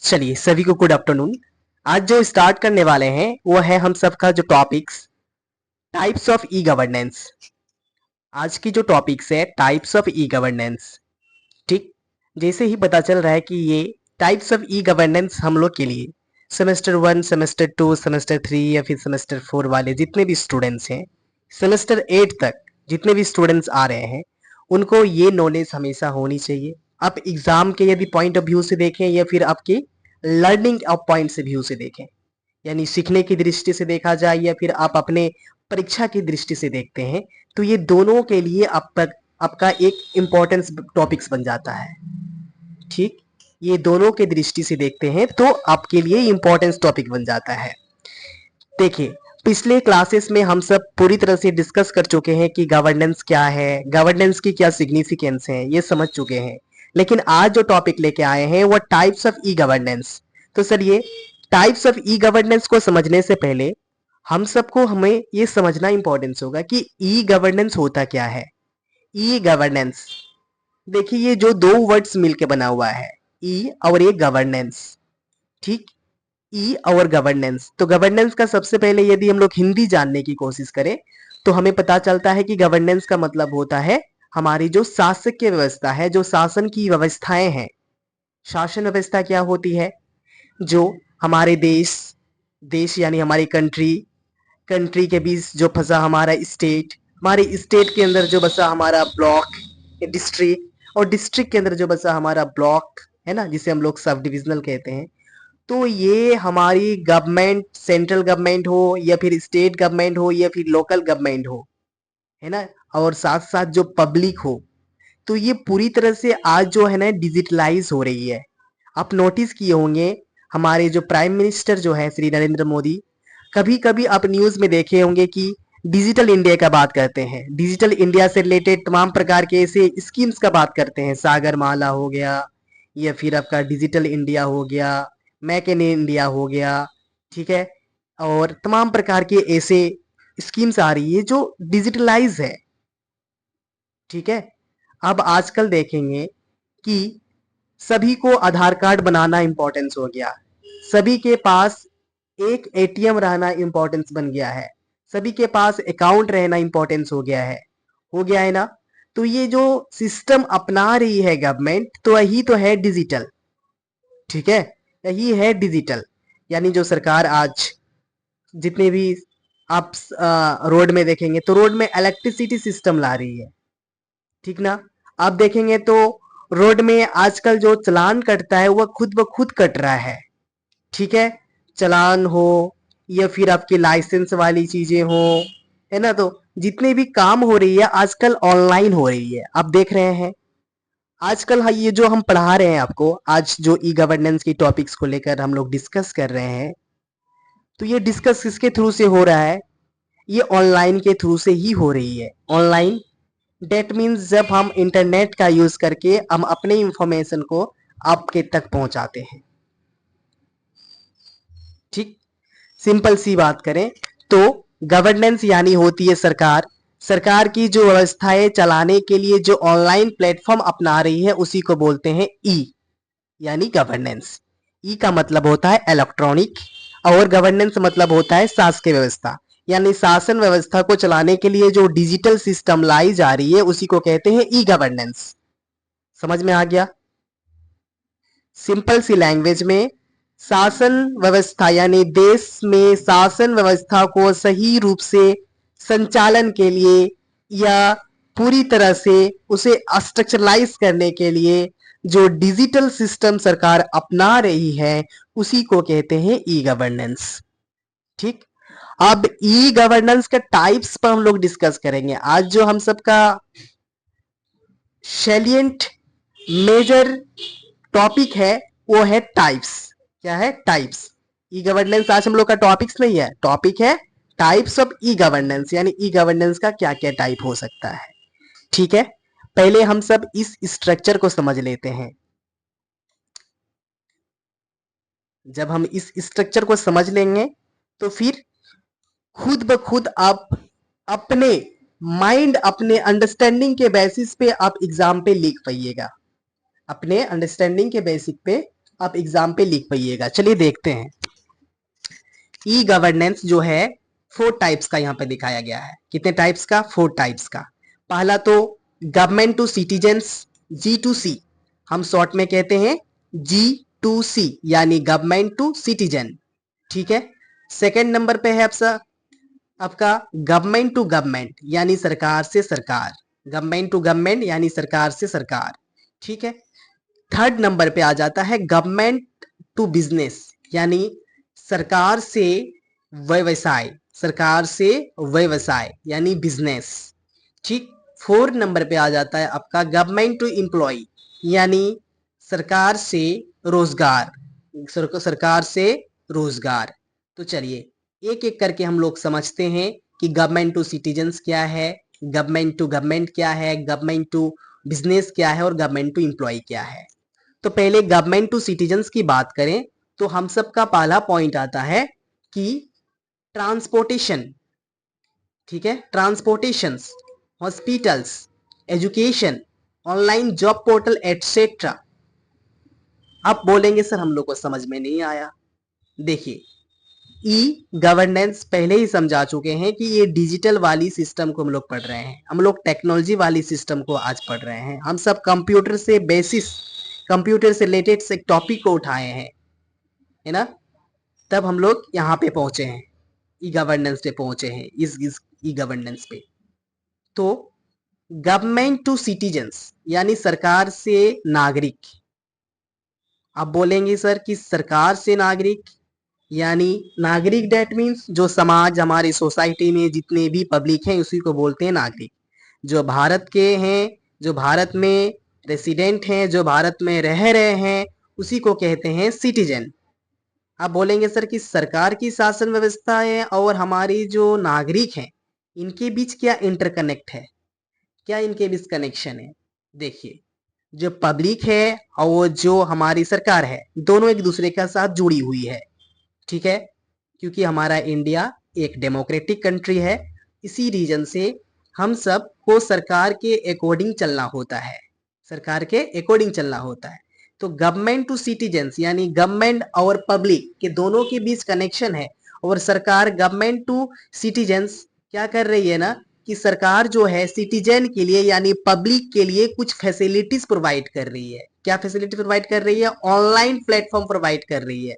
चलिए सभी को गुड आफ्टरनून। आज जो स्टार्ट करने वाले हैं वो है हम सबका जो topics types of e governance. आज की जो टॉपिक्स है टाइप्स ऑफ ई गवर्नेंस। ठीक, जैसे ही पता चल रहा है कि ये टाइप्स ऑफ ई गवर्नेंस हम लोग के लिए सेमेस्टर 1, सेमेस्टर 2, सेमेस्टर 3 या फिर सेमेस्टर 4 वाले जितने भी स्टूडेंट्स हैं, सेमेस्टर 8 तक जितने भी स्टूडेंट्स आ रहे हैं, उनको ये नॉलेज हमेशा होनी चाहिए। आप एग्जाम के यदि पॉइंट ऑफ व्यू से देखें या फिर आपके लर्निंग ऑफ पॉइंट से व्यू से देखें, यानी सीखने की दृष्टि से देखा जाए या फिर आप अपने परीक्षा की दृष्टि से देखते हैं, तो ये दोनों के लिए आपका एक इम्पोर्टेंस टॉपिक्स बन जाता है। ठीक, ये दोनों के दृष्टि से देखते हैं तो आपके लिए इम्पोर्टेंस टॉपिक बन जाता है। देखिए, पिछले क्लासेस में हम सब पूरी तरह से डिस्कस कर चुके हैं कि गवर्नेंस क्या है, गवर्नेंस की क्या सिग्निफिकेंस है, ये समझ चुके हैं। लेकिन आज जो टॉपिक लेके आए हैं वो टाइप्स ऑफ ई गवर्नेंस। तो सर, ये टाइप्स ऑफ ई गवर्नेंस को समझने से पहले हमें ये समझना इंपॉर्टेंस होगा कि ई गवर्नेंस होता क्या है। ई गवर्नेंस, देखिए ये जो दो वर्ड्स मिलके बना हुआ है, ई और ये गवर्नेंस। ठीक, ई और गवर्नेंस। तो गवर्नेंस का सबसे पहले यदि हम लोग हिंदी जानने की कोशिश करें तो हमें पता चलता है कि गवर्नेंस का मतलब होता है हमारी जो शासकीय व्यवस्था है, जो शासन की व्यवस्थाएं हैं। शासन व्यवस्था क्या होती है? जो हमारे देश देश यानी हमारी कंट्री के बीच जो फंसा हमारा स्टेट, हमारे स्टेट के अंदर जो बसा हमारा ब्लॉक, डिस्ट्रिक्ट, और डिस्ट्रिक्ट के अंदर जो बसा हमारा ब्लॉक है ना, जिसे हम लोग सब डिविजनल कहते हैं। तो ये हमारी गवर्नमेंट, सेंट्रल गवर्नमेंट हो या फिर स्टेट गवर्नमेंट हो या फिर लोकल गवर्नमेंट हो, है ना, और साथ साथ जो पब्लिक हो, तो ये पूरी तरह से आज जो है ना डिजिटलाइज हो रही है। आप नोटिस किए होंगे हमारे जो प्राइम मिनिस्टर जो है श्री नरेंद्र मोदी, कभी कभी आप न्यूज में देखे होंगे कि डिजिटल इंडिया का बात करते हैं, डिजिटल इंडिया से रिलेटेड तमाम प्रकार के ऐसे स्कीम्स का बात करते हैं। सागर माला हो गया या फिर आपका डिजिटल इंडिया हो गया, मेक इन इंडिया हो गया। ठीक है, और तमाम प्रकार के ऐसे स्कीम्स आ रही है जो डिजिटलाइज है। ठीक है, अब आजकल देखेंगे कि सभी को आधार कार्ड बनाना इंपॉर्टेंस हो गया, सभी के पास एक एटीएम रहना इंपॉर्टेंस बन गया है, सभी के पास अकाउंट रहना इंपॉर्टेंस हो गया है ना। तो ये जो सिस्टम अपना रही है गवर्नमेंट, तो यही तो है डिजिटल। ठीक है, यही है डिजिटल। यानी जो सरकार आज जितने भी आप रोड में देखेंगे तो रोड में इलेक्ट्रिसिटी सिस्टम ला रही है। ठीक ना, आप देखेंगे तो रोड में आजकल जो चालान कटता है वह खुद ब खुद कट रहा है। ठीक है, चालान हो या फिर आपकी लाइसेंस वाली चीजें हो, है ना, तो जितने भी काम हो रही है आजकल ऑनलाइन हो रही है। आप देख रहे हैं आजकल, हाँ, ये जो हम पढ़ा रहे हैं आपको आज, जो ई गवर्नेंस की टॉपिक्स को लेकर हम लोग डिस्कस कर रहे हैं, तो ये डिस्कस किसके थ्रू से हो रहा है? ये ऑनलाइन के थ्रू से ही हो रही है। ऑनलाइन डेट मीन्स जब हम इंटरनेट का यूज करके हम अपने इंफॉर्मेशन को आपके तक पहुंचाते हैं। ठीक, सिंपल सी बात करें तो गवर्नेंस यानी होती है सरकार। सरकार की जो व्यवस्थाएं चलाने के लिए जो ऑनलाइन प्लेटफॉर्म अपना रही है उसी को बोलते हैं ई, यानी गवर्नेंस। ई का मतलब होता है इलेक्ट्रॉनिक और गवर्नेंस मतलब होता है शासकीय व्यवस्था। यानी शासन व्यवस्था को चलाने के लिए जो डिजिटल सिस्टम लाई जा रही है उसी को कहते हैं ई गवर्नेंस। समझ में आ गया? सिंपल सी लैंग्वेज में शासन व्यवस्था यानी देश में शासन व्यवस्था को सही रूप से संचालन के लिए या पूरी तरह से उसे स्ट्रक्चरलाइज करने के लिए जो डिजिटल सिस्टम सरकार अपना रही है उसी को कहते हैं ई गवर्नेंस। ठीक, अब ई गवर्नेंस के टाइप्स पर हम लोग डिस्कस करेंगे। आज जो हम सबका सैलिएंट मेजर टॉपिक है वो है टाइप्स। क्या है? टाइप्स। ई गवर्नेंस आज हम लोग का टॉपिक्स नहीं है, टॉपिक है टाइप्स ऑफ ई गवर्नेंस, यानी ई गवर्नेंस का क्या क्या टाइप हो सकता है। ठीक है, पहले हम सब इस स्ट्रक्चर को समझ लेते हैं। जब हम इस स्ट्रक्चर को समझ लेंगे तो फिर खुद ब खुद आप अपने माइंड, अपने अंडरस्टैंडिंग के बेसिस पे आप एग्जाम पे लिख पाइएगा। अपने अंडरस्टैंडिंग के बेसिक पे आप एग्जाम पे लिख पाइएगा। चलिए देखते हैं। ई गवर्नेंस जो है 4 टाइप्स का यहाँ पे दिखाया गया है। कितने टाइप्स का? 4 टाइप्स का। पहला तो गवर्नमेंट टू सिटीजन्स, G2C, हम शॉर्ट में कहते हैं G2C, यानी गवर्नमेंट टू सिटीजन। ठीक है। सेकंड नंबर पे है आपका गवर्नमेंट टू गवर्नमेंट, यानी सरकार से सरकार। गवर्नमेंट टू गवर्नमेंट यानी सरकार से सरकार। ठीक है। थर्ड नंबर पे आ जाता है गवर्नमेंट टू बिजनेस, यानी सरकार से व्यवसाय। सरकार से व्यवसाय यानी बिजनेस। ठीक। फोर्थ नंबर पे आ जाता है आपका गवर्नमेंट टू एम्प्लॉय, यानी सरकार से रोजगार। सरकार से रोजगार। तो चलिए एक एक करके हम लोग समझते हैं कि गवर्नमेंट टू सिटीजन्स क्या है, गवर्नमेंट टू गवर्नमेंट क्या है, गवर्नमेंट टू बिजनेस क्या है और गवर्नमेंट टू एम्प्लॉय क्या है। तो पहले गवर्नमेंट टू सिटीजन्स की बात करें तो हम सबका पहला पॉइंट आता है कि ट्रांसपोर्टेशन। ठीक है। Transportations, hospitals, education, online job portal etcetera. आप बोलेंगे सर हम लोग को समझ में नहीं आया। देखिए ई गवर्नेंस पहले ही समझा चुके हैं कि ये डिजिटल वाली सिस्टम को हम लोग पढ़ रहे हैं। हम लोग टेक्नोलॉजी वाली सिस्टम को आज पढ़ रहे हैं। हम सब कंप्यूटर से बेसिस, कंप्यूटर से रिलेटेड से टॉपिक को उठाए हैं, है ना। तब हम लोग यहाँ पे पहुंचे हैं, ई गवर्नेंस पे पहुंचे हैं, इस ई गवर्नेंस पे। तो गवर्नमेंट टू सिटीजन्स यानी सरकार से नागरिक। आप बोलेंगे सर कि सरकार से नागरिक यानी नागरिक डेट मीन्स जो समाज, हमारी सोसाइटी में जितने भी पब्लिक हैं उसी को बोलते हैं नागरिक। जो भारत के हैं, जो भारत में रेसिडेंट हैं, जो भारत में रह रहे हैं, उसी को कहते हैं सिटीजन। आप बोलेंगे सर कि सरकार की शासन व्यवस्था है और हमारी जो नागरिक हैं इनके बीच क्या इंटरकनेक्ट है, क्या इनके बीच कनेक्शन है? देखिए जो पब्लिक है और जो हमारी सरकार है दोनों एक दूसरे के साथ जुड़ी हुई है। ठीक है। क्योंकि हमारा इंडिया एक डेमोक्रेटिक कंट्री है, इसी रीजन से हम सब को सरकार के अकॉर्डिंग चलना होता है। सरकार के अकॉर्डिंग चलना होता है। तो गवर्नमेंट टू सिटीजन्स यानी गवर्नमेंट और पब्लिक के दोनों के बीच कनेक्शन है। और सरकार गवर्नमेंट टू सिटीजन्स क्या कर रही है ना कि सरकार जो है सिटीजन के लिए यानी पब्लिक के लिए कुछ फैसिलिटीज प्रोवाइड कर रही है। क्या फैसिलिटी प्रोवाइड कर रही है? ऑनलाइन प्लेटफॉर्म प्रोवाइड कर रही है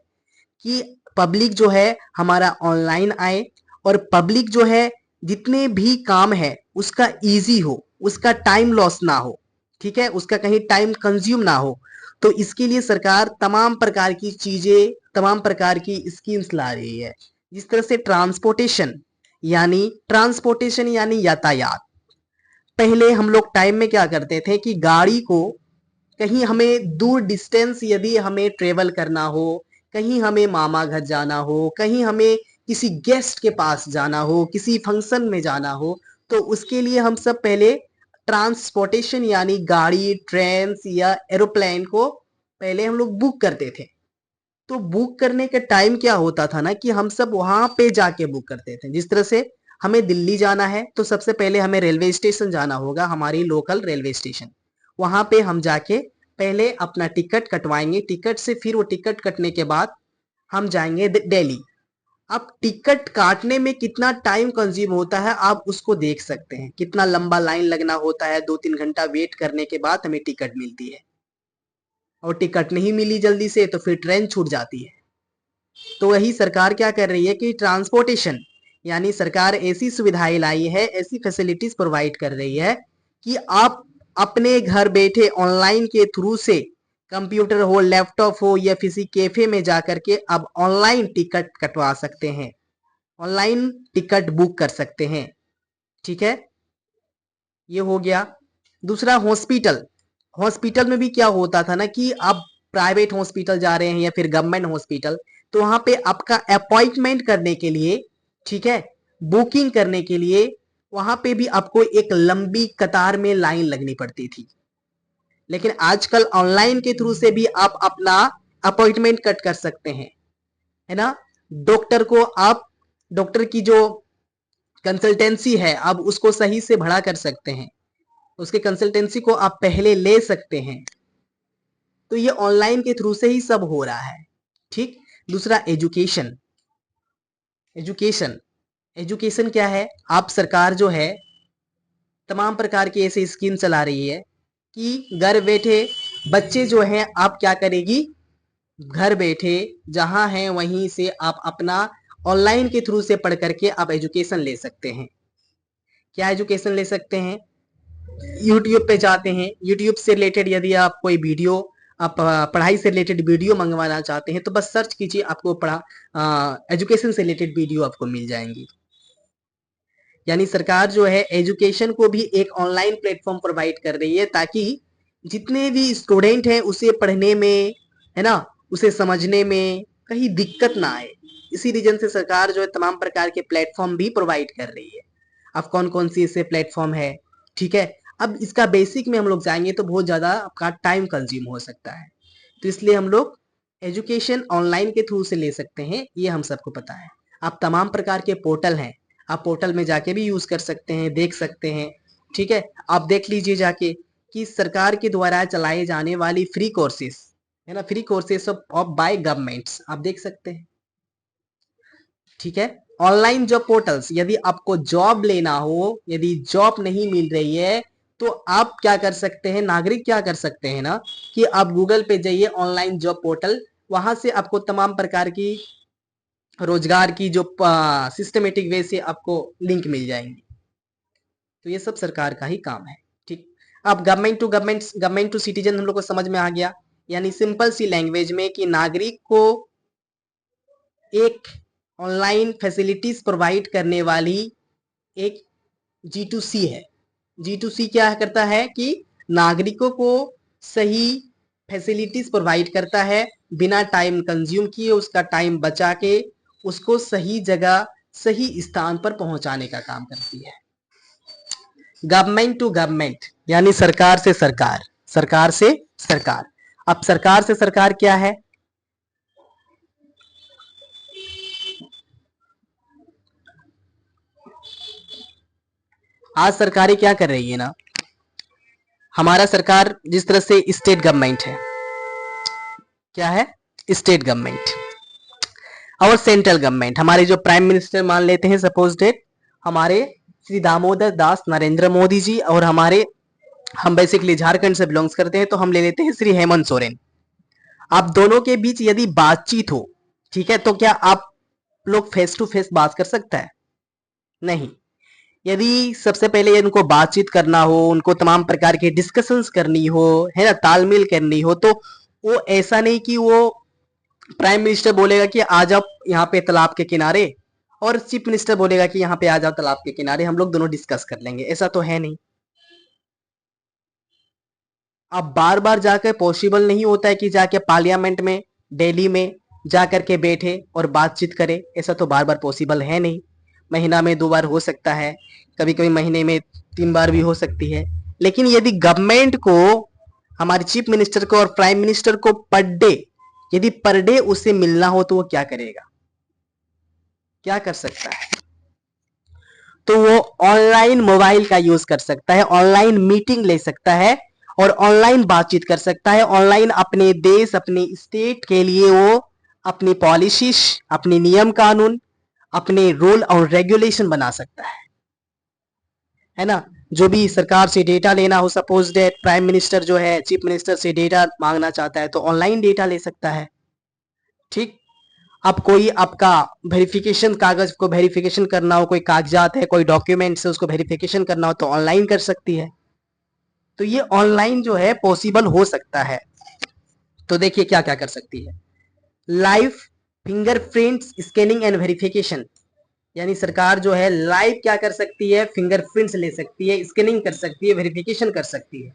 कि पब्लिक जो है हमारा ऑनलाइन आए और पब्लिक जो है जितने भी काम है उसका इजी हो, उसका टाइम लॉस ना हो। ठीक है। उसका कहीं टाइम कंज्यूम ना हो। तो इसके लिए सरकार तमाम प्रकार की चीजें, तमाम प्रकार की स्कीम्स ला रही है। जिस तरह से ट्रांसपोर्टेशन यानी यातायात। पहले हम लोग टाइम में क्या करते थे कि गाड़ी को कहीं हमें दूर डिस्टेंस यदि हमें ट्रेवल करना हो, कहीं हमें मामा घर जाना हो, कहीं हमें किसी गेस्ट के पास जाना हो, किसी फंक्शन में जाना हो, तो उसके लिए हम सब पहले ट्रांसपोर्टेशन यानी गाड़ी, ट्रेन या एरोप्लेन को पहले हम लोग बुक करते थे। तो बुक करने के टाइम क्या होता था ना कि हम सब वहां पे जाके बुक करते थे। जिस तरह से हमें दिल्ली जाना है तो सबसे पहले हमें रेलवे स्टेशन जाना होगा, हमारी लोकल रेलवे स्टेशन। वहां पे हम जाके पहले अपना टिकट कटवाएंगे। टिकट से फिर वो टिकट कटने के बाद हम जाएंगे दिल्ली। अब टिकट काटने में कितना टाइम कंज्यूम होता है आप उसको देख सकते हैं। कितना लंबा लाइन लगना होता है, 2-3 घंटा वेट करने के बाद हमें टिकट मिलती है। और टिकट नहीं मिली जल्दी से तो फिर ट्रेन छूट जाती है। तो वही सरकार क्या कर रही है कि ट्रांसपोर्टेशन यानी सरकार ऐसी सुविधाएं लाई है, ऐसी फैसिलिटीज प्रोवाइड कर रही है कि आप अपने घर बैठे ऑनलाइन के थ्रू से, कंप्यूटर हो, लैपटॉप हो या किसी कैफे में जाकर के अब ऑनलाइन टिकट कटवा सकते हैं, ऑनलाइन टिकट बुक कर सकते हैं। ठीक है। ये हो गया। दूसरा हॉस्पिटल। हॉस्पिटल में भी क्या होता था ना कि आप प्राइवेट हॉस्पिटल जा रहे हैं या फिर गवर्नमेंट हॉस्पिटल, तो वहां पे आपका अपॉइंटमेंट करने के लिए, ठीक है, बुकिंग करने के लिए वहां पे भी आपको एक लंबी कतार में लाइन लगनी पड़ती थी। लेकिन आजकल ऑनलाइन के थ्रू से भी आप अपना अपॉइंटमेंट कट कर सकते हैं, है ना। डॉक्टर को आप, डॉक्टर की जो कंसल्टेंसी है आप उसको सही से भरा कर सकते हैं, उसके कंसल्टेंसी को आप पहले ले सकते हैं। तो ये ऑनलाइन के थ्रू से ही सब हो रहा है। ठीक। दूसरा एजुकेशन। एजुकेशन एजुकेशन क्या है? आप सरकार जो है तमाम प्रकार की ऐसी स्कीम चला रही है कि घर बैठे बच्चे जो हैं आप क्या करेगी, घर बैठे जहां हैं वहीं से आप अपना ऑनलाइन के थ्रू से पढ़ करके आप एजुकेशन ले सकते हैं। क्या एजुकेशन ले सकते हैं? यूट्यूब पे जाते हैं, यूट्यूब से रिलेटेड यदि आप कोई वीडियो, आप पढ़ाई से रिलेटेड वीडियो मंगवाना चाहते हैं तो बस सर्च कीजिए, आपको एजुकेशन से रिलेटेड वीडियो आपको मिल जाएंगी। यानी सरकार जो है एजुकेशन को भी एक ऑनलाइन प्लेटफॉर्म प्रोवाइड कर रही है ताकि जितने भी स्टूडेंट हैं उसे पढ़ने में, है ना, उसे समझने में कहीं दिक्कत ना आए। इसी रीजन से सरकार जो है तमाम प्रकार के प्लेटफॉर्म भी प्रोवाइड कर रही है। अब कौन कौन सी इससे प्लेटफॉर्म है, ठीक है, अब इसका बेसिक में हम लोग जाएंगे तो बहुत ज्यादा आपका टाइम कंज्यूम हो सकता है, तो इसलिए हम लोग एजुकेशन ऑनलाइन के थ्रू से ले सकते हैं, ये हम सबको पता है। अब तमाम प्रकार के पोर्टल हैं, आप पोर्टल में जाके भी यूज कर सकते हैं, देख सकते हैं। ठीक है, आप देख लीजिए जाके कि सरकार के द्वारा चलाए जाने वाली फ्री कोर्सेस, है ना, free courses of bye governments आप देख सकते हैं। ठीक है, ऑनलाइन जॉब पोर्टल्स, यदि आपको जॉब लेना हो, यदि जॉब नहीं मिल रही है तो आप क्या कर सकते हैं, नागरिक क्या कर सकते हैं ना, कि आप गूगल पे जाइए ऑनलाइन जॉब पोर्टल, वहां से आपको तमाम प्रकार की रोजगार की जो सिस्टमेटिक वे से आपको लिंक मिल जाएंगी। तो ये सब सरकार का ही काम है। ठीक। अब government to government, government to citizen हम लोग को समझ में आ गया, यानी सिंपल सी लैंग्वेज में कि नागरिक को एक ऑनलाइन फैसिलिटीज प्रोवाइड करने वाली एक G2C है। G2C क्या करता है कि नागरिकों को सही फैसिलिटीज प्रोवाइड करता है, बिना टाइम कंज्यूम किए, उसका टाइम बचा के उसको सही जगह सही स्थान पर पहुंचाने का काम करती है। गवर्नमेंट टू गवर्नमेंट यानी सरकार से सरकार, सरकार से सरकार। अब सरकार से सरकार क्या है? आज सरकारें क्या कर रही है ना, हमारा सरकार जिस तरह से स्टेट गवर्नमेंट है, क्या है, स्टेट गवर्नमेंट और सेंट्रल गवर्नमेंट, हमारे जो प्राइम मिनिस्टर मान लेते हैं सपोज डेट हमारे श्री दामोदर दास नरेंद्र मोदी जी, और हमारे, हम बेसिकली झारखंड से बिलोंग्स करते हैं तो हम ले लेते हैं श्री हेमंत सोरेन। आप दोनों के बीच यदि बातचीत हो, ठीक है, तो क्या आप लोग फेस टू फेस बात कर सकता है? नहीं। यदि सबसे पहले उनको बातचीत करना हो, उनको तमाम प्रकार के डिस्कशंस करनी हो, है ना, तालमेल करनी हो, तो वो ऐसा नहीं कि वो प्राइम मिनिस्टर बोलेगा कि आ जाओ यहाँ पे तालाब के किनारे और चीफ मिनिस्टर बोलेगा कि यहाँ पे आ जाओ तालाब के किनारे, हम लोग दोनों डिस्कस कर लेंगे, ऐसा तो है नहीं। अब बार बार जाकर पॉसिबल नहीं होता है कि जाके पार्लियामेंट में दिल्ली में जाकर के बैठे और बातचीत करे, ऐसा तो बार बार पॉसिबल है नहीं। महीना में 2 बार हो सकता है, कभी कभी महीने में 3 बार भी हो सकती है। लेकिन यदि गवर्नमेंट को, हमारे चीफ मिनिस्टर को और प्राइम मिनिस्टर को पर डे, यदि पर डे उससे मिलना हो तो वो क्या करेगा, क्या कर सकता है? तो वो ऑनलाइन मोबाइल का यूज कर सकता है, ऑनलाइन मीटिंग ले सकता है और ऑनलाइन बातचीत कर सकता है। ऑनलाइन अपने देश, अपने स्टेट के लिए वो अपनी पॉलिसीज, अपने नियम कानून, अपने रूल और रेगुलेशन बना सकता है ना। जो भी सरकार से डेटा लेना हो, सपोज डेट प्राइम मिनिस्टर जो है चीफ मिनिस्टर से डेटा मांगना चाहता है तो ऑनलाइन डेटा ले सकता है। ठीक। अब कोई आपका वेरिफिकेशन, कागज को वेरिफिकेशन करना हो, कोई कागजात है, कोई डॉक्यूमेंट्स है, उसको वेरिफिकेशन करना हो तो ऑनलाइन कर सकती है। तो ये ऑनलाइन जो है पॉसिबल हो सकता है। तो देखिए क्या क्या कर सकती है, live fingerprints scanning and verification, यानी सरकार जो है लाइव क्या कर सकती है, फिंगरप्रिंट्स ले सकती है, स्कैनिंग कर सकती है, वेरिफिकेशन कर सकती है।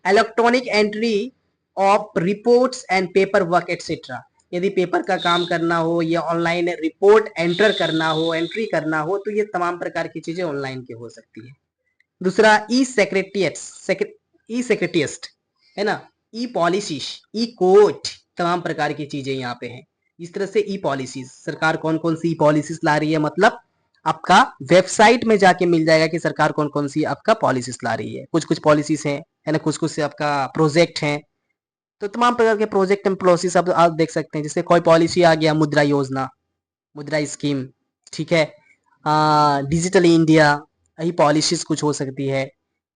Electronic entry of reports and paper work etcetera, यदि पेपर का काम करना हो या ऑनलाइन रिपोर्ट एंटर करना हो, एंट्री करना हो, तो ये तमाम प्रकार की चीजें ऑनलाइन की हो सकती है। दूसरा ई सेक्रेटियस्ट, है ना, ई पॉलिसीज, ई कोर्ट, तमाम प्रकार की चीजें यहाँ पे हैं। इस तरह से ई पॉलिसीज, सरकार कौन कौन सी पॉलिसीज ला रही है, मतलब आपका वेबसाइट में जाके मिल जाएगा कि सरकार कौन कौन सी आपका पॉलिसीज ला रही है। कुछ कुछ पॉलिसीज हैं, है ना, कुछ कुछ से आपका प्रोजेक्ट हैं, तो तमाम प्रकार के प्रोजेक्ट एंड प्रोसेस आप देख सकते हैं, जैसे कोई पॉलिसी आ गया, मुद्रा योजना, मुद्रा स्कीम, ठीक है, डिजिटल इंडिया, यही पॉलिसीज कुछ हो सकती है।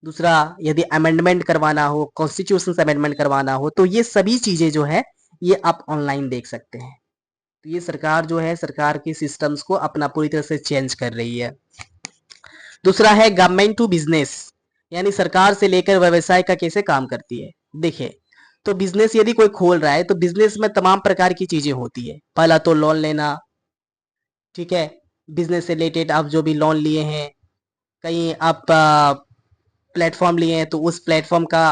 दूसरा, यदि अमेंडमेंट करवाना हो, कॉन्स्टिट्यूशन अमेंडमेंट करवाना हो, तो ये सभी चीजें जो है ये आप ऑनलाइन देख सकते हैं। तो ये सरकार जो है, सरकार के सिस्टम्स को अपना पूरी तरह से चेंज कर रही है। दूसरा है गवर्नमेंट टू बिजनेस, यानी सरकार से लेकर व्यवसाय का कैसे काम करती है। देखिए, तो बिजनेस यदि कोई खोल रहा है तो बिजनेस में तमाम प्रकार की चीजें होती है। पहला तो लोन लेना, ठीक है, बिजनेस से रिलेटेड आप जो भी लोन लिए हैं, कहीं आप प्लेटफॉर्म लिए हैं तो उस प्लेटफॉर्म का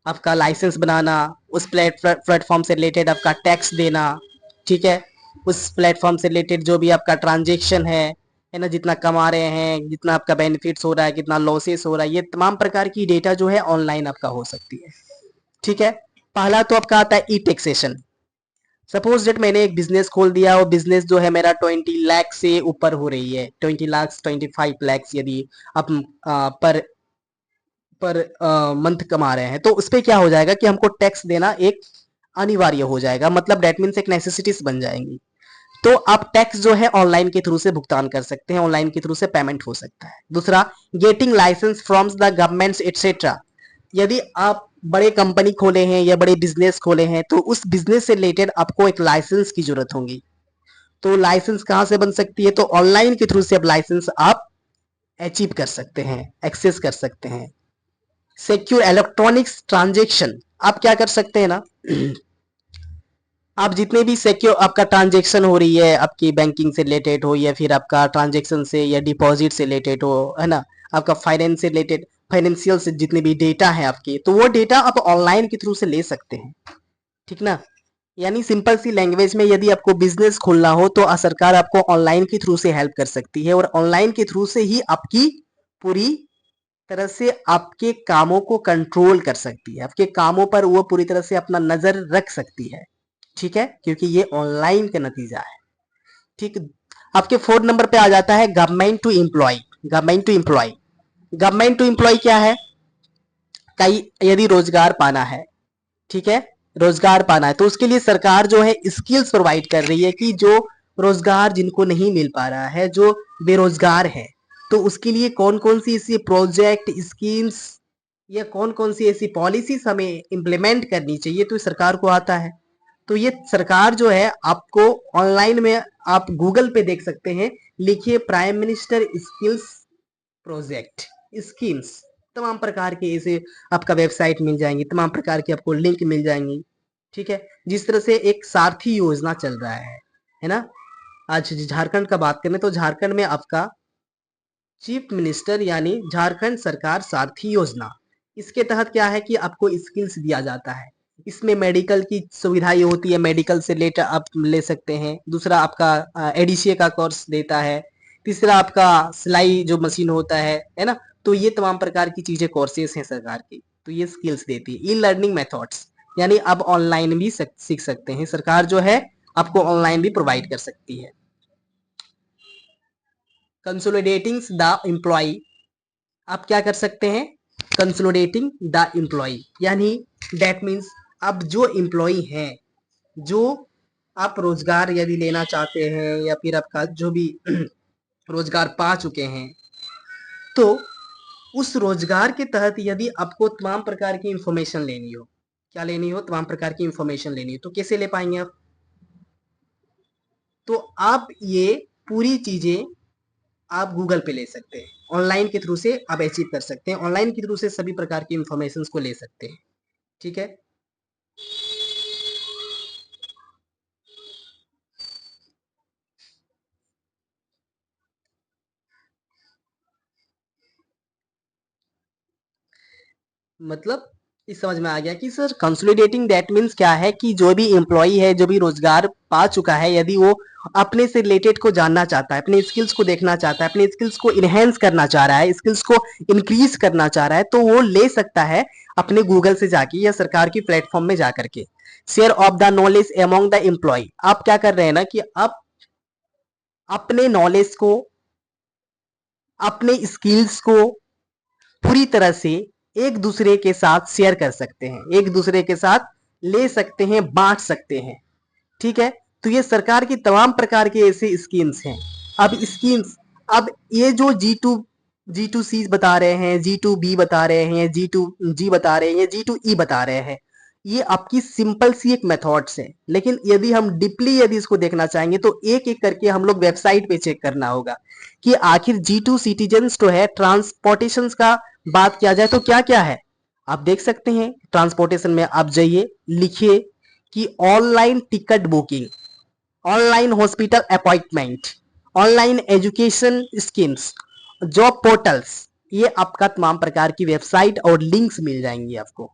आपका लाइसेंस बनाना, उस प्लेटफॉर्म से रिलेटेड आपका टैक्स देना, ठीक है, उस प्लेटफॉर्म से रिलेटेड जो भी आपका ट्रांजेक्शन है ना, जितना कमा रहे हैं, जितना आपका बेनिफिट्स हो रहा है, कितना लॉसेस हो रहा है, ये तमाम प्रकार की डेटा जो है ऑनलाइन आपका हो सकती है, ठीक है। पहला तो आपका आता है ई टैक्सेशन। सपोज डेट मैंने एक बिजनेस खोल दिया और बिजनेस जो है मेरा 20 लाख से ऊपर हो रही है, 20 लाख 25 लाख यदि आप पर पर मंथ कमा रहे हैं, तो उस पर क्या हो जाएगा कि हमको टैक्स देना एक अनिवार्य हो जाएगा, मतलब डेट मीन्स एक नेसेसिटीज बन जाएंगी। तो आप टैक्स जो है ऑनलाइन के थ्रू से भुगतान कर सकते हैं, ऑनलाइन के थ्रू से पेमेंट हो सकता है। दूसरा, getting licence from the governments etcetera, यदि आप बड़े कंपनी खोले हैं या बड़े बिजनेस खोले हैं तो उस बिजनेस से रिलेटेड आपको एक लाइसेंस की जरूरत होगी। तो लाइसेंस कहां से बन सकती है, तो ऑनलाइन के थ्रू से अब लाइसेंस आप अचीव कर सकते हैं, एक्सेस कर सकते हैं। सिक्योर इलेक्ट्रॉनिक्स ट्रांजेक्शन, आप क्या कर सकते हैं ना, आप जितने भी सिक्योर आपका ट्रांजेक्शन हो रही है, आपकी बैंकिंग से रिलेटेड हो या फिर आपका ट्रांजेक्शन से या डिपॉजिट से रिलेटेड हो, है ना, आपका फाइनेंस से रिलेटेड, फाइनेंशियल से जितने भी डेटा है आपके, तो वो डेटा आप ऑनलाइन के थ्रू से ले सकते हैं, ठीक ना। यानी सिंपल सी लैंग्वेज में, यदि आपको बिजनेस खोलना हो तो सरकार आपको ऑनलाइन के थ्रू से हेल्प कर सकती है, और ऑनलाइन के थ्रू से ही आपकी पूरी तरह से आपके कामों को कंट्रोल कर सकती है, आपके कामों पर वो पूरी तरह से अपना नजर रख सकती है, ठीक है, क्योंकि ये ऑनलाइन का नतीजा है, ठीक। आपके 4 नंबर पे आ जाता है government to employ. Government to employ, government to employ क्या है, कई यदि रोजगार पाना है, ठीक है, रोजगार पाना है तो उसके लिए सरकार जो है स्किल्स प्रोवाइड कर रही है, कि जो रोजगार जिनको नहीं मिल पा रहा है, जो बेरोजगार है, तो उसके लिए कौन कौन सी ऐसी प्रोजेक्ट स्कीम्स या कौन कौन सी ऐसी पॉलिसीज हमें इम्प्लीमेंट करनी चाहिए, तो सरकार को आता है। तो ये सरकार जो है आपको ऑनलाइन में, आप गूगल पे देख सकते हैं, लिखिए prime minister skills project schemes, तमाम प्रकार के ऐसे आपका वेबसाइट मिल जाएंगी, तमाम प्रकार की आपको लिंक मिल जाएंगी, ठीक है। जिस तरह से एक सारथी योजना चल रहा है ना, आज झारखंड का बात करें तो झारखंड में आपका चीफ मिनिस्टर यानी झारखंड सरकार सारथी योजना, इसके तहत क्या है कि आपको स्किल्स दिया जाता है। इसमें मेडिकल की सुविधा ये होती है, मेडिकल से रिलेटेड आप ले सकते हैं। दूसरा, आपका एडीसीए का कोर्स देता है। तीसरा, आपका सिलाई जो मशीन होता है ना, तो ये तमाम प्रकार की चीजें कोर्सेस हैं सरकार की, तो ये स्किल्स देती है। ई लर्निंग मेथड्स, यानी अब ऑनलाइन भी सीख सकते हैं, सरकार जो है आपको ऑनलाइन भी प्रोवाइड कर सकती है। कंसोलिडेटिंग द एम्प्लॉय, आप क्या कर सकते हैं, कंसोलिडेटिंग द एम्प्लॉय, यानी दैट मीन्स अब जो एम्प्लॉय हैं, जो आप रोजगार यदि लेना चाहते हैं या फिर आपका जो भी रोजगार पा चुके हैं, तो उस रोजगार के तहत यदि आपको तमाम प्रकार की इंफॉर्मेशन लेनी हो, क्या लेनी हो, तमाम प्रकार की इंफॉर्मेशन लेनी हो, तो कैसे ले पाएंगे आप, तो आप ये पूरी चीजें आप गूगल पे ले सकते हैं, ऑनलाइन के थ्रू से आप अचीव कर सकते हैं, ऑनलाइन के थ्रू से सभी प्रकार की इंफॉर्मेशन को ले सकते हैं, ठीक है। मतलब इस समझ में आ गया कि सर कंसोलिडेटिंग दैट मीन्स क्या है, कि जो भी एम्प्लॉय है, जो भी रोजगार पा चुका है, यदि वो अपने से रिलेटेड को जानना चाहता है, अपने स्किल्स को देखना चाहता है, अपने स्किल्स को इनहेंस करना चाह रहा है, स्किल्स को इंक्रीज करना चाह रहा है, तो वो ले सकता है अपने गूगल से जाके या सरकार की प्लेटफॉर्म में जाकर के। Share of the knowledge among the employ, आप क्या कर रहे हैं ना, कि आप अपने नॉलेज को, अपने स्किल्स को पूरी तरह से एक दूसरे के साथ शेयर कर सकते हैं, एक दूसरे के साथ ले सकते हैं, बांट सकते हैं। ठीक है, तो ये सरकार की तमाम प्रकार के ऐसे स्कीम्स हैं। अब ये जो G2C बता रहे हैं, G2B बता रहे हैं, G2G बता रहे हैं, G2E बता रहे हैं, ये आपकी सिंपल सी एक मेथड्स है। लेकिन यदि हम डीपली यदि इसको देखना चाहेंगे तो एक एक करके हम लोग वेबसाइट पे चेक करना होगा कि आखिर G2 सिटीजन्स तो है, ट्रांसपोर्टेशन का बात किया जाए तो क्या क्या है। आप देख सकते हैं ट्रांसपोर्टेशन में आप जाइए, लिखिए कि online ticket booking, online hospital appointment, online education schemes, job portals, ये आपका तमाम प्रकार की वेबसाइट और लिंक्स मिल जाएंगी आपको।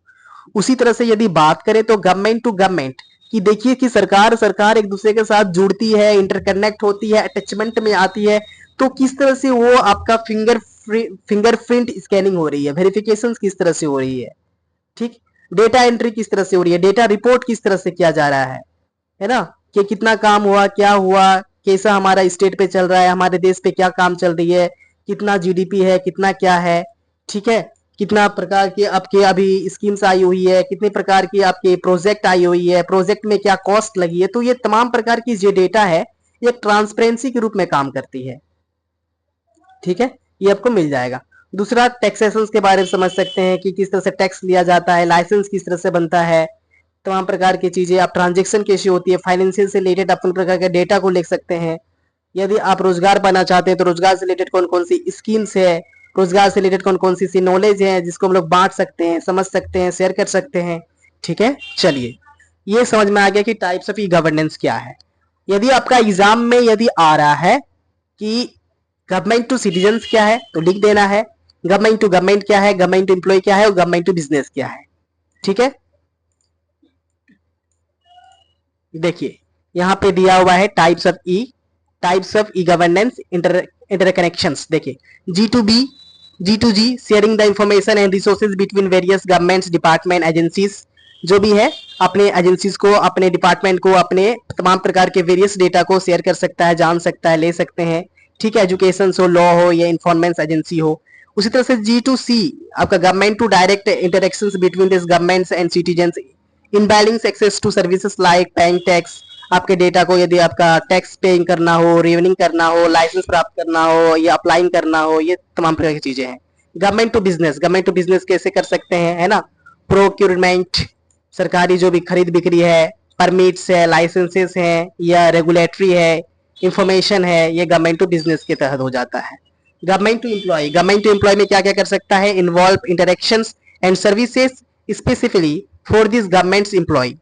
उसी तरह से यदि बात करें तो गवर्नमेंट टू गवर्नमेंट कि देखिए कि सरकार एक दूसरे के साथ जुड़ती है, इंटरकनेक्ट होती है, अटैचमेंट में आती है, तो किस तरह से वो आपका फिंगरप्रिंट स्कैनिंग हो रही है, वेरिफिकेशन किस तरह से हो रही है, ठीक, डेटा एंट्री किस तरह से हो रही है, डेटा रिपोर्ट किस तरह से किया जा रहा है ना, कि कितना काम हुआ, क्या हुआ, कैसा हमारा स्टेट पे चल रहा है, हमारे देश पे क्या काम चल रही है, कितना जीडीपी है, कितना क्या है, ठीक है, कितना प्रकार की आपके अभी स्कीम्स आई हुई है, कितने प्रकार की आपके प्रोजेक्ट आई हुई है, प्रोजेक्ट में क्या कॉस्ट लगी है, तो ये तमाम प्रकार की जो डेटा है ये ट्रांसपेरेंसी के रूप में काम करती है। ठीक है, ये आपको मिल जाएगा। दूसरा, टैक्सेशन के बारे में समझ सकते हैं कि किस तरह से टैक्स लिया जाता है, लाइसेंस किस तरह से बनता है, तमाम प्रकार की चीजें, आप ट्रांजेक्शन कैसी होती है, फाइनेंशियल से रिलेटेड अपन प्रकार के डेटा को लिख सकते हैं। यदि आप रोजगार पाना चाहते हैं तो रोजगार से रिलेटेड कौन कौन सी स्कीम्स है, रोजगार से रिलेटेड कौन कौन सी नॉलेज है जिसको हम लोग बांट सकते हैं, समझ सकते हैं, शेयर कर सकते हैं। ठीक है, चलिए, ये समझ में आ गया कि टाइप्स ऑफ ई गवर्नेंस क्या है। यदि आपका एग्जाम में यदि आ रहा है कि गवर्नमेंट टू सिटीजन क्या है तो लिख देना है, गवर्नमेंट टू गवर्नमेंट क्या है, गवर्नमेंट टू एम्प्लॉय क्या है और गवर्नमेंट टू बिजनेस क्या है। ठीक है, देखिए यहां पे दिया हुआ है types of e governance interconnections. देखिए, G2B, G2G sharing the information and resources between various governments, department, agencies, जो भी है अपने एजेंसीज को, अपने डिपार्टमेंट को, अपने तमाम प्रकार के वेरियस डेटा को शेयर कर सकता है, जान सकता है, ले सकते हैं। ठीक है, एजुकेशन हो, लॉ हो या इन्फॉर्मेंस एजेंसी हो। उसी तरह से G2C आपका government to direct interactions between this governments and citizens in balance access to services like paying tax, आपके डेटा को यदि आपका टैक्स पेइंग करना हो, रेवनिंग करना हो, लाइसेंस प्राप्त करना हो या अप्लाइंग करना हो, ये तमाम प्रकार की चीजें हैं। गवर्नमेंट टू बिजनेस कैसे कर सकते हैं, है ना, प्रोक्यूरमेंट, सरकारी जो भी खरीद बिक्री है, परमिट्स है, लाइसेंसेस हैं या रेगुलेटरी है, इंफॉर्मेशन है, ये गवर्नमेंट टू बिजनेस के तहत हो जाता है। गवर्नमेंट टू एम्प्लॉय में क्या क्या कर सकता है, involve interactions and services specifically for this governments employ.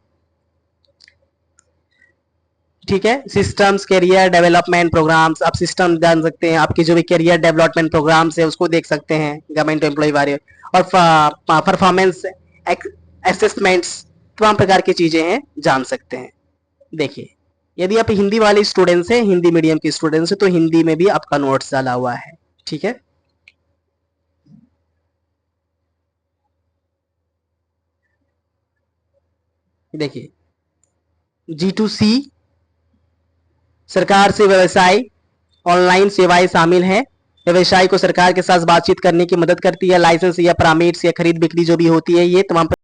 ठीक है, सिस्टम्स, कैरियर डेवलपमेंट प्रोग्राम्स, आप सिस्टम जान सकते हैं, आपके जो भी कैरियर डेवलपमेंट प्रोग्राम्स है उसको देख सकते हैं गवर्नमेंट एम्प्लॉय बारे, और परफॉर्मेंस असेसमेंट्स, तमाम प्रकार की चीजें हैं, जान सकते हैं। देखिए, यदि आप हिंदी वाले स्टूडेंट्स हैं, हिंदी मीडियम के स्टूडेंट्स हैं, तो हिंदी में भी आपका नोट्स डाला हुआ है। ठीक है, देखिए, G2C सरकार से व्यवसाय, ऑनलाइन सेवाएं शामिल हैं, व्यवसाय को सरकार के साथ बातचीत करने की मदद करती है, लाइसेंस या परमिट्स या खरीद बिक्री जो भी होती है ये तमाम